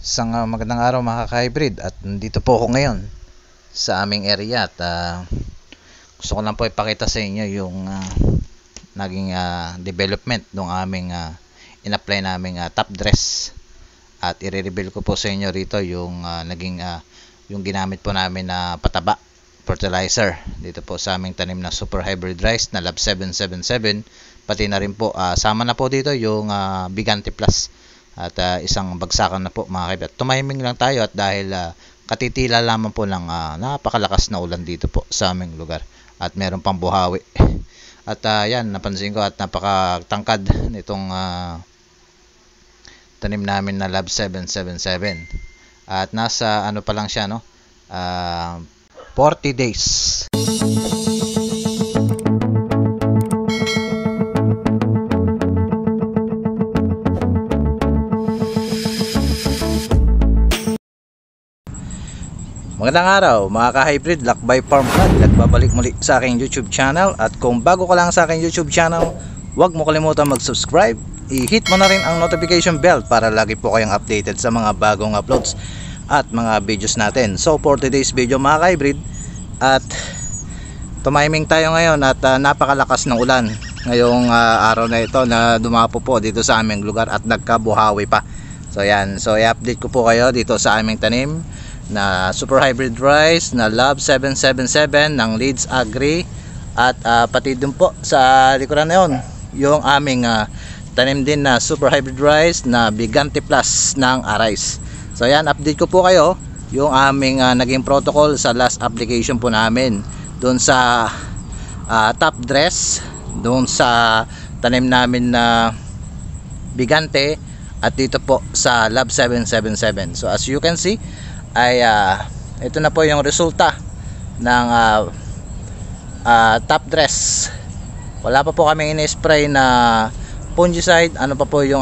Isang magandang araw mga ka-hybrid, at nandito po ako ngayon sa aming area at gusto ko lang po ipakita sa inyo yung naging development ng aming in-apply naming top dress, at i-reveal ko po sa inyo rito yung yung ginamit po namin na pataba fertilizer dito po sa aming tanim na super hybrid rice na Lab 777, pati na rin po sama na po dito yung Bigante Plus at isang bagsakan na po mga kaibigan. Tumiming lang tayo at dahil katitila lamang po ng napakalakas na ulan dito po sa aming lugar at meron pang buhawi. At yan, napansin ko at napakatangkad nitong tanim namin na Lab 777. At nasa ano pa lang siya, no? 40 days. Magandang araw mga ka-hybrid, Lakbay Farm Vlog. Nagbabalik muli sa aking YouTube channel, at kung bago ka lang sa aking YouTube channel, huwag mo kalimutan mag-subscribe. I-hit mo na rin ang notification bell para lagi po kayong updated sa mga bagong uploads at mga videos natin. So for today's video mga ka-hybrid, at tumiming tayo ngayon at napakalakas ng ulan ngayong araw na ito na dumapo po dito sa aming lugar at nagkabuhawi pa. So yan, so i-update ko po kayo dito sa aming tanim na super hybrid rice na Lab 777 ng Leeds Agri, at pati dun po sa likuran na yun yung aming tanim din na super hybrid rice na Bigante Plus ng Arise. So yan, update ko po kayo yung aming naging protocol sa last application po namin dun sa top dress, dun sa tanim namin na Bigante, at dito po sa Lab 777. So as you can see ay ito na po yung resulta ng top dress. Wala pa po kami in-spray na fungicide. Ano pa po yung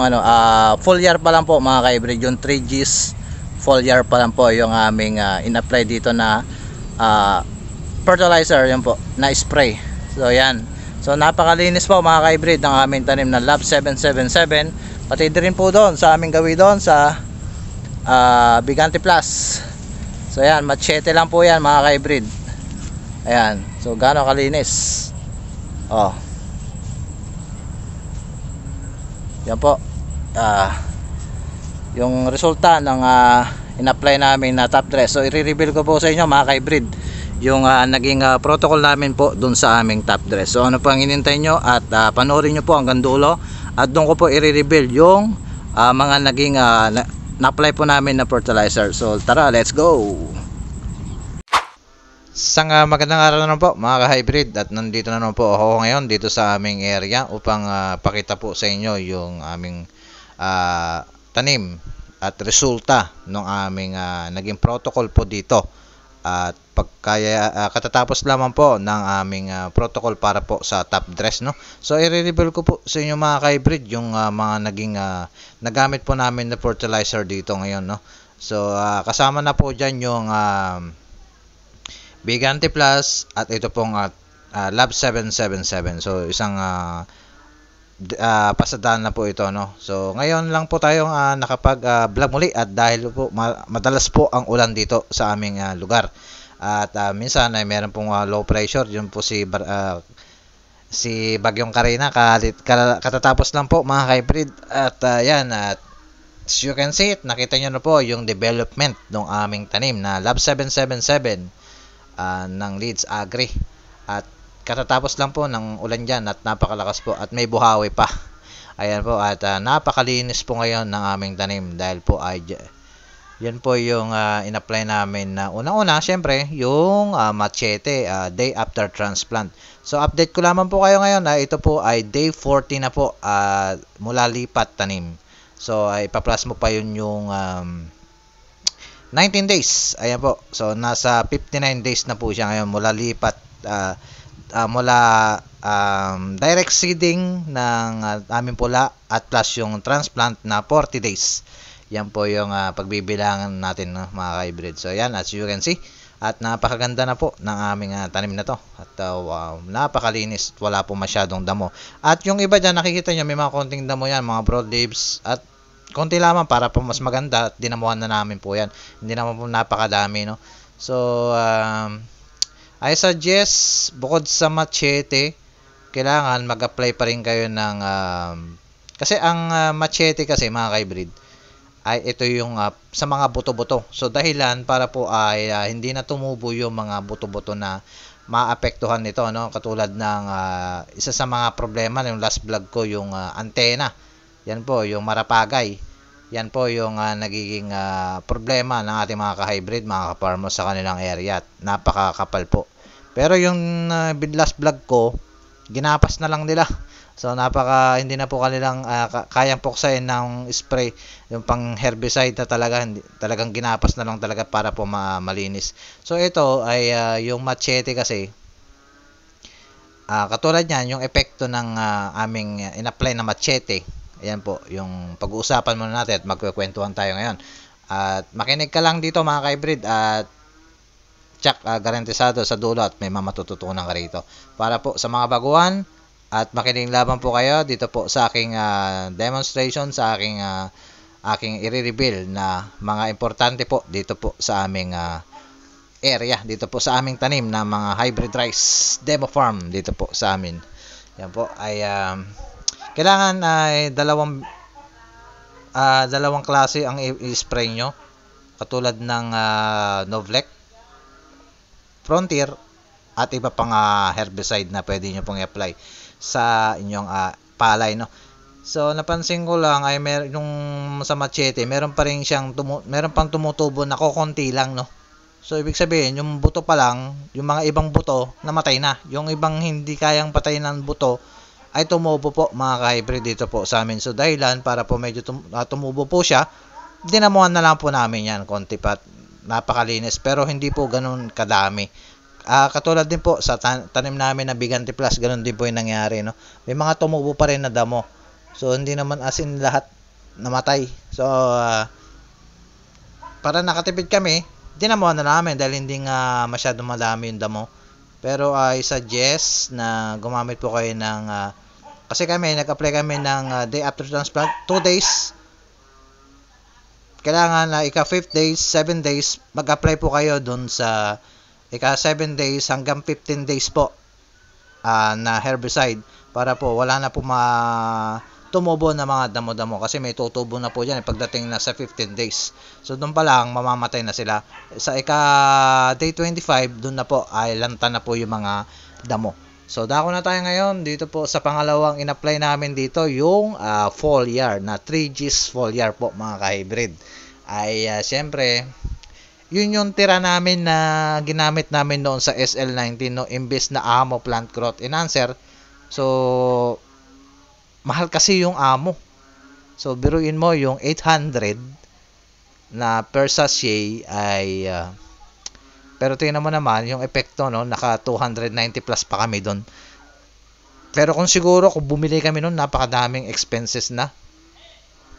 foliar pa lang po mga ka-hybrid, yung 3Gs foliar pa lang po yung aming in-apply dito na fertilizer, yan po na spray. So yan, so napakalinis po mga ka-hybrid ng aming tanim na Lab 777, pati din po doon sa aming gawi doon sa Bigante Plus. So yan, machete lang po yan mga ka-hybrid. Ayan, so gaano kalinis. Yan po yung resulta ng in-apply namin na top dress. So i-reveal ko po sa inyo mga ka-hybrid yung naging protocol namin po dun sa aming top dress. So ano po ang inintay nyo, at panoorin nyo po hanggang dulo, at doon ko po i-reveal yung mga naging na-apply po namin na fertilizer. So tara, let's go. Isang magandang araw na naman po mga ka-hybrid, at nandito na naman po ako ngayon dito sa aming area upang pakita po sa inyo yung aming tanim at resulta ng aming naging protocol po dito. At katatapos lamang po ng aming protocol para po sa top dress, no? So i-reveal ko po sa inyo mga ka-hybrid yung mga naging nagamit po namin na fertilizer dito ngayon, no? So kasama na po dyan yung Bigante Plus at ito pong Lab 777. So isang pasadaan na po ito, no? So ngayon lang po tayong nakapag vlog muli, at dahil po madalas po ang ulan dito sa aming lugar, at minsan ay meron pong low pressure. Yun po si Bagyong Karina, katatapos lang po mga ka-hybrid. At yan, at as you can see it, nakita nyo na po yung development ng aming tanim na Lab 777 ng Leeds Agri, at katatapos lang po ng ulan dyan at napakalakas po at may buhawi pa. Ayan po, at napakalinis po ngayon ng aming tanim dahil po ay yan po yung in-apply namin na unang-una, syempre yung machete day after transplant. So update ko lamang po kayo ngayon na ito po ay day 40 na po mula lipat tanim. So ipa-plus mo pa yun yung 19 days. Ayan po, so nasa 59 days na po siya ngayon mula lipat, mula direct seeding ng aming pula at plus yung transplant na 40 days. Yan po yung pagbibilangan natin, no, mga ka-hybrid. So yan, as you can see, at napakaganda na po ng aming tanim na to. At wow, napakalinis, wala po masyadong damo. At yung iba dyan, nakikita nyo may mga konting damo yan, mga broad leaves. At konti lamang para po mas maganda at dinamuhan na namin po yan. Hindi naman po napakadami, no? So, I suggest, bukod sa machete, kailangan mag-apply pa rin kayo ng, kasi ang machete kasi mga ka-hybrid, ay ito yung sa mga buto-buto. So, dahilan para po ay hindi na tumubo yung mga buto-buto na maapektuhan nito, no? Katulad ng isa sa mga problema yung last vlog ko, yung antena. Yan po, yung marapagay. Yan po yung nagiging problema ng ating mga ka-hybrid, mga ka-farmers sa kanilang area. At napakakapal po. Pero yung last vlog ko, ginapas na lang nila. So hindi na po kanilang kayang puksain ng spray, yung pang herbicide na talagang ginapas na lang talaga para po malinis. So ito ay yung machete kasi, katulad niyan, yung epekto ng aming in-apply na machete. Ayan po, yung pag-uusapan muna natin at magkukwentuhan tayo ngayon. At makinig ka lang dito mga ka-hybrid at check, garantisado sa dulo at may matututunan ka rito. Para po sa mga baguhan, at makinig laban po kayo dito po sa aking demonstration, sa aking i-reveal na mga importante po dito po sa aming area, dito po sa aming tanim na mga hybrid rice demo farm dito po sa amin. Yan po ay kailangan ay dalawang klase ang i-spray nyo, katulad ng Novlec, Frontier at iba pang herbicide na pwede nyo pong i-apply sa inyong palay, no. So napansin ko lang ay yung sa machete meron pang tumutubo na kokonti lang, no. So ibig sabihin yung buto pa lang, yung mga ibang buto namatay na, yung ibang hindi kayang patayin ng buto ay tumubo po mga ka-hybrid dito po sa amin. So dahilan para po medyo tumubo po siya, dinamuhan na lang po namin yan konti pa, napakalinis, pero hindi po ganun kadami. Katulad din po sa tanim namin na Bigante Plus, ganun din po yung nangyari, no. May mga tumubo pa rin na damo. So hindi naman as in lahat namatay. So para nakatipid kami, dinamuhan na namin dahil hindi nga masyadong madami yung damo. Pero I suggest na gumamit po kayo ng kasi nag-apply kami ng day after transplant, 2 days. Kailangan na ika 5th days, 7 days, mag-apply po kayo dun sa ika 7 days hanggang 15 days po na herbicide para po wala na po tumubo na mga damo-damo, kasi may tutubo na po dyan pagdating na sa 15 days. So doon pa lang mamamatay na sila. Sa ika day 25, doon na po ay lanta na po yung mga damo. So dako na tayo ngayon dito po sa pangalawang in-apply namin dito, yung foliar na 3G's foliar po mga ka-hybrid. Ay siyempre yun yung tira namin na ginamit namin noon sa SL19, no, imbes na Amo Plant Growth Enhancer. So mahal kasi yung Amo. So biruin mo yung 800 na per sachet ay pero tingnan mo naman yung epekto, no, naka 290 plus pa kami doon. Pero kung bumili kami noon, napakadaming expenses na.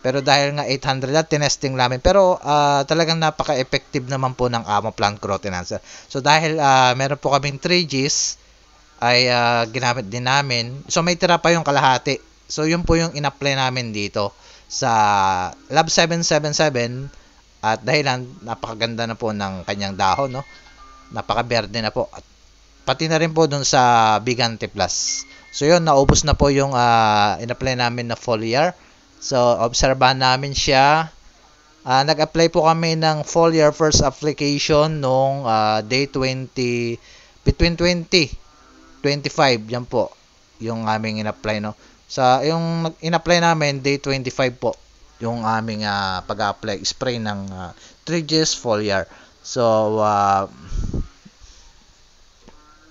Pero dahil nga 800 at tinesting namin. Pero talagang napaka-effective naman po ng Amo Plant Growth Enhancer. So dahil meron po kaming 3Gs ay ginamit din namin. So may tira pa yung kalahati. So yun po yung in-apply namin dito sa Lab 777. At dahilan napakaganda na po ng kanyang dahon, no. Napaka-berde na po. At pati na rin po dun sa Bigante Plus. So yun, naubos na po yung in-apply namin na foliar. So, obserbahan namin siya. Nag-apply po kami ng foliar first application nung day 20, between 20, 25, yan po, yung aming in-apply, no. Sa yung in-apply namin, day 25 po, yung aming pag-apply, spray ng 3G's foliar. So,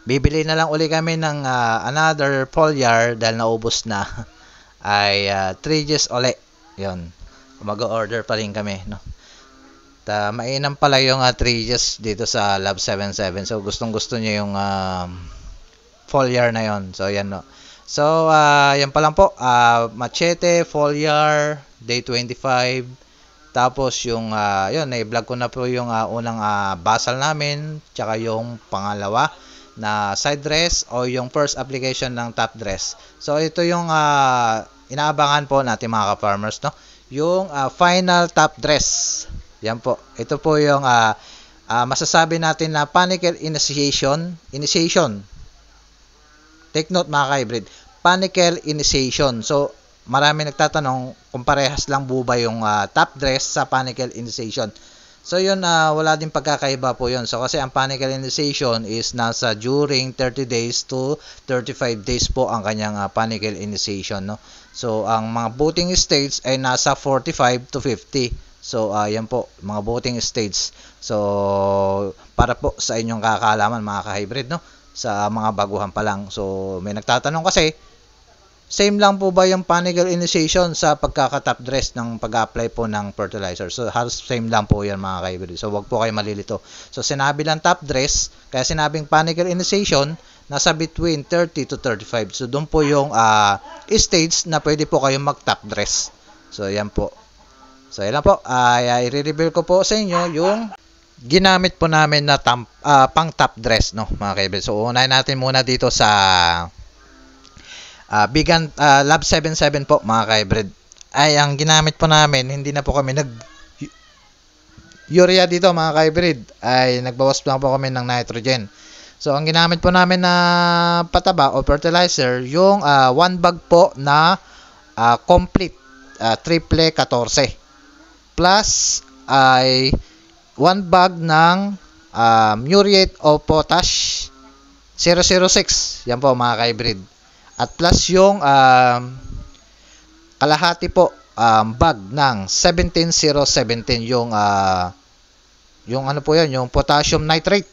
bibili na lang uli kami ng another foliar dahil naubos na. Ay 3Gs uli. Yun. Mag-order pa rin kami, no. Mainam pala yung 3Gs dito sa Lab 77. So gustong-gusto niya yung foliar na yon. So yan, no. So yan pa lang po. Machete, foliar, day 25. Tapos yung yun, na-vlog ko na po yung unang basal namin, tsaka yung pangalawa na side dress o yung first application ng top dress. So ito yung inaabangan po natin mga ka-farmers, no. yung final top dress. Yan po. Ito po yung masasabi natin na panicle initiation. Take note mga ka-hybrid. Panicle initiation. So, marami nagtatanong kung parehas lang po ba yung top dress sa panicle initiation. So, yun, wala din pagkakaiba po yun. So, kasi ang panicle initiation is nasa during 30 days to 35 days po ang kanyang panicle initiation, no? So, ang mga voting states ay nasa 45 to 50. So, yan po, mga voting states. So, para po sa inyong kakalaman, mga ka-hybrid, no? Sa mga baguhan pa lang. So, may nagtatanong kasi, same lang po ba yung panicle initiation sa pagkaka-top dress ng pag-apply po ng fertilizer? So, halos same lang po yan mga ka-hybrid. So, wag po kayo malilito. So, sinabi lang top dress, kaya sinabing panicle initiation, nasa between 30 to 35. So, doon po yung stage na pwede po kayong mag-top dress. So, yan po. So, yan lang po. I-reveal ko po sa inyo yung ginamit po namin na pang top dress, no, mga ka-hybrid. So, unahin natin muna dito sa Lab 77 po mga ka-hybrid. Ay ang ginamit po namin, hindi na po kami urea dito mga ka-hybrid, ay nagbawas lang po kami ng nitrogen. So ang ginamit po namin na pataba o fertilizer, yung 1 bag po na complete triple 14 plus ay 1 bag ng muriate of potash 006. Yan po mga ka-hybrid. At plus yung kalahati po bag ng 17017 yung ano po yan, yung potassium nitrate.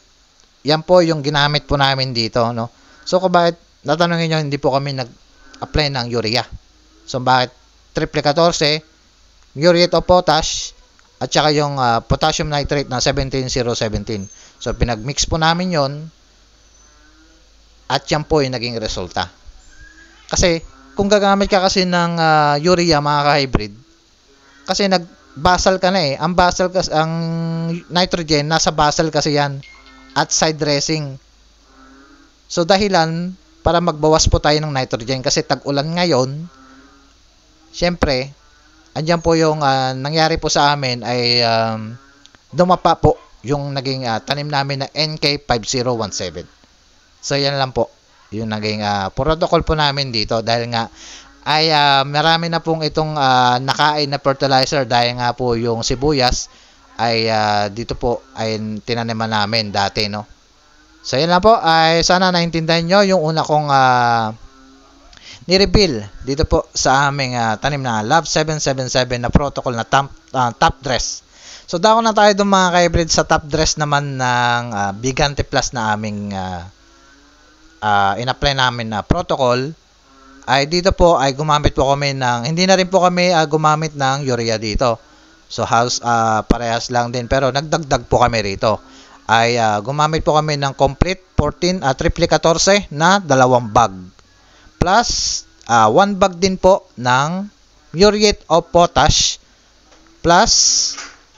Yan po yung ginamit po namin dito, no. So kung bakit natanongin niyo hindi po kami nag-apply ng urea. So bakit triple 14, muriate of potash at saka yung potassium nitrate na 17017. So pinag-mix po namin yon at yan po yung naging resulta. Kasi, kung gagamit ka kasi ng urea, mga ka-hybrid, kasi nag-basal ka na eh. Ang basal kasi, ang nitrogen, nasa basal kasi yan. At side dressing. So, dahilan, para magbawas po tayo ng nitrogen. Kasi tag-ulan ngayon, syempre, andyan po yung nangyari po sa amin ay dumapa po yung naging tanim namin na NK5017. So, yan lang po. Yung naging protocol po namin dito dahil nga ay marami na pong itong nakain na fertilizer dahil nga po yung sibuyas ay dito po ay tinaniman namin dati, no. So yan lang po, ay sana naintindihan nyo yung una kong ni-reveal dito po sa aming tanim na Lab 777 na protocol na top dress. So dako na tayo doon mga ka-hybrid sa top dress naman ng Bigante Plus na aming in-apply namin na protocol. Ay dito po ay gumamit po kami ng, hindi na rin po kami gumamit ng urea dito. So halos parehas lang din, pero nagdagdag po kami rito. Ay gumamit po kami ng complete 14 triple 14 na 2 bag. Plus 1 bag din po ng muriate of potash plus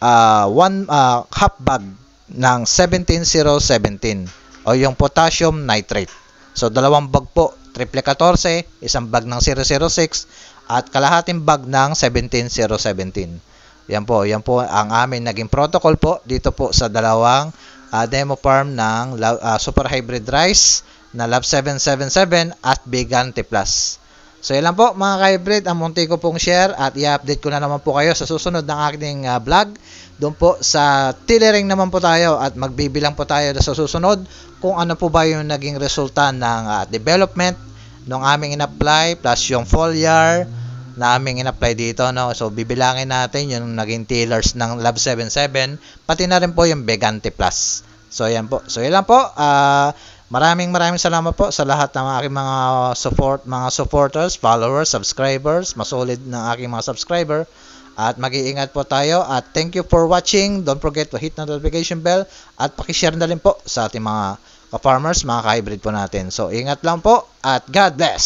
1 half bag ng 17017 o yung potassium nitrate. So, 2 bag po, triple 14, 1 bag ng 006, at kalahating bag ng 17017. Yan po ang amin naging protocol po dito po sa dalawang demo farm ng Super Hybrid Rice na Lab 777 at Bigante Plus. So, yan lang po mga ka-hybrid, ang munti ko pong share at i-update ko na naman po kayo sa susunod ng aking vlog. Doon po sa tillering naman po tayo at magbibilang po tayo sa susunod kung ano po ba yung naging resulta ng development ng aming in-apply plus yung foliar na aming in-apply dito, no. So bibilangin natin yung naging tillers ng Lab 77 pati na rin po yung Bigante Plus. So yan po. So yan lang po. Maraming salamat po sa lahat ng aking mga supporters, followers, subscribers, masolid ng aking mga subscriber. At mag-iingat po tayo at thank you for watching. Don't forget to hit the notification bell at paki-share na rin po sa ating mga ka-farmers, mga ka-hybrid po natin. So ingat lang po at God bless!